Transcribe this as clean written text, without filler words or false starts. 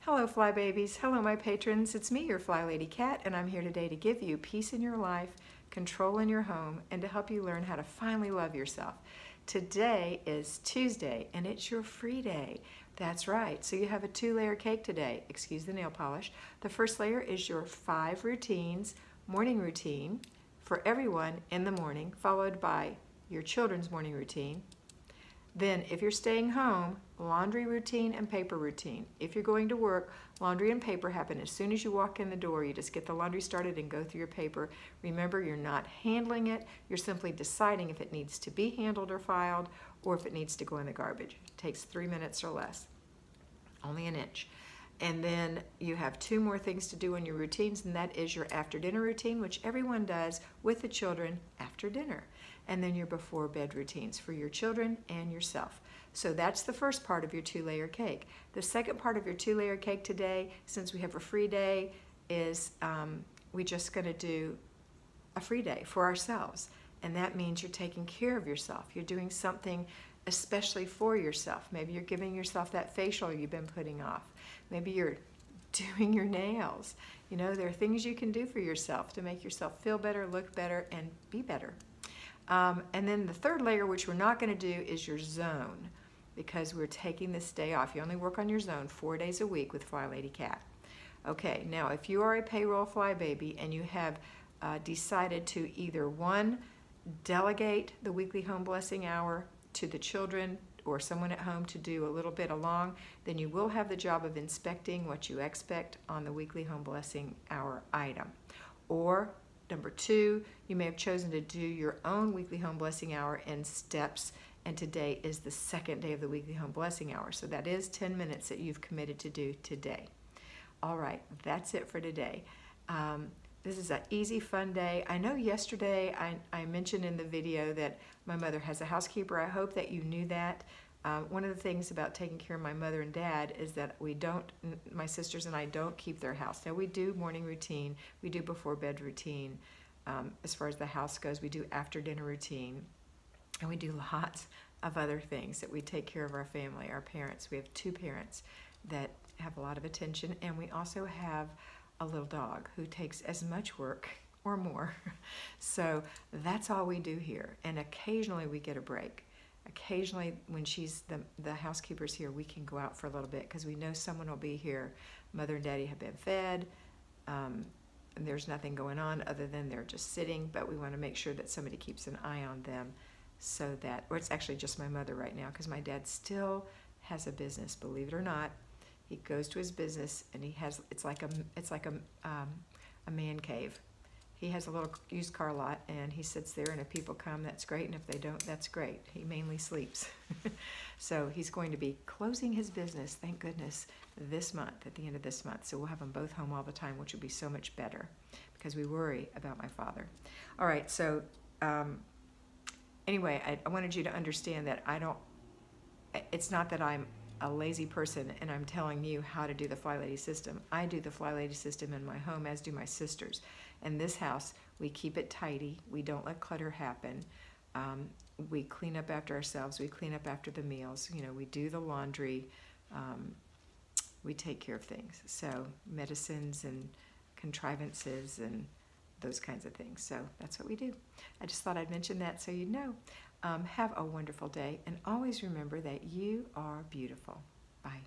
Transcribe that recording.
Hello Fly Babies, hello my patrons, it's me your FlyLady Kat and I'm here today to give you peace in your life, control in your home, and to help you learn how to finally love yourself. Today is Tuesday and it's your free day. That's right, so you have a 2-layer cake today, excuse the nail polish. The first layer is your 5 routines, morning routine for everyone in the morning, followed by your children's morning routine. Then, if you're staying home, laundry routine and paper routine. If you're going to work, laundry and paper happen as soon as you walk in the door. You just get the laundry started and go through your paper. Remember, you're not handling it. You're simply deciding if it needs to be handled or filed or if it needs to go in the garbage. It takes 3 minutes or less, only an inch. And then you have 2 more things to do in your routines, and that is your after dinner routine, which everyone does with the children after dinner. And then your before bed routines for your children and yourself. So that's the first part of your 2-layer cake. The second part of your 2-layer cake today, since we have a free day, is we're just going to do a free day for ourselves. And that means you're taking care of yourself. You're doing something especially for yourself. Maybe you're giving yourself that facial you've been putting off. Maybe you're doing your nails. You know, there are things you can do for yourself to make yourself feel better, look better, and be better. And then the third layer, which we're not going to do, is your zone, because we're taking this day off. You only work on your zone 4 days a week with FlyLady Kat. Okay, now if you are a payroll fly baby and you have decided to either, 1, delegate the weekly home blessing hour to the children or someone at home to do a little bit along, then you will have the job of inspecting what you expect on the weekly home blessing hour item. Or number 2, you may have chosen to do your own weekly home blessing hour in steps, and today is the 2nd day of the weekly home blessing hour. So that is 10 minutes that you've committed to do today. All right, that's it for today. This is an easy, fun day. I know yesterday I mentioned in the video that my mother has a housekeeper. I hope that you knew that. One of the things about taking care of my mother and dad is that my sisters and I don't keep their house. Now we do morning routine, we do before bed routine. As far as the house goes, we do after dinner routine, and we do lots of other things that we take care of our family, our parents. We have 2 parents that have a lot of attention, and we also have a little dog who takes as much work or more. So that's all we do here, and occasionally we get a break. Occasionally, when the housekeeper's here, we can go out for a little bit because we know someone will be here. Mother and Daddy have been fed, and there's nothing going on other than they're just sitting, but we want to make sure that somebody keeps an eye on them so that, or it's actually just my mother right now because my dad still has a business, believe it or not. He goes to his business and he has, it's like a man cave. He has a little used car lot, and he sits there, and if people come, that's great, and if they don't, that's great. He mainly sleeps. So he's going to be closing his business, thank goodness, this month, at the end of this month. So we'll have them both home all the time, which will be so much better because we worry about my father. All right, so anyway, I wanted you to understand that it's not that I'm a lazy person and I'm telling you how to do the FlyLady system. I do the FlyLady system in my home, as do my sisters. In this house, we keep it tidy. We don't let clutter happen. We clean up after ourselves. We clean up after the meals. You know, we do the laundry. We take care of things. So medicines and contrivances and those kinds of things. So that's what we do. I just thought I'd mention that so you know. Have a wonderful day, and always remember that you are beautiful. Bye.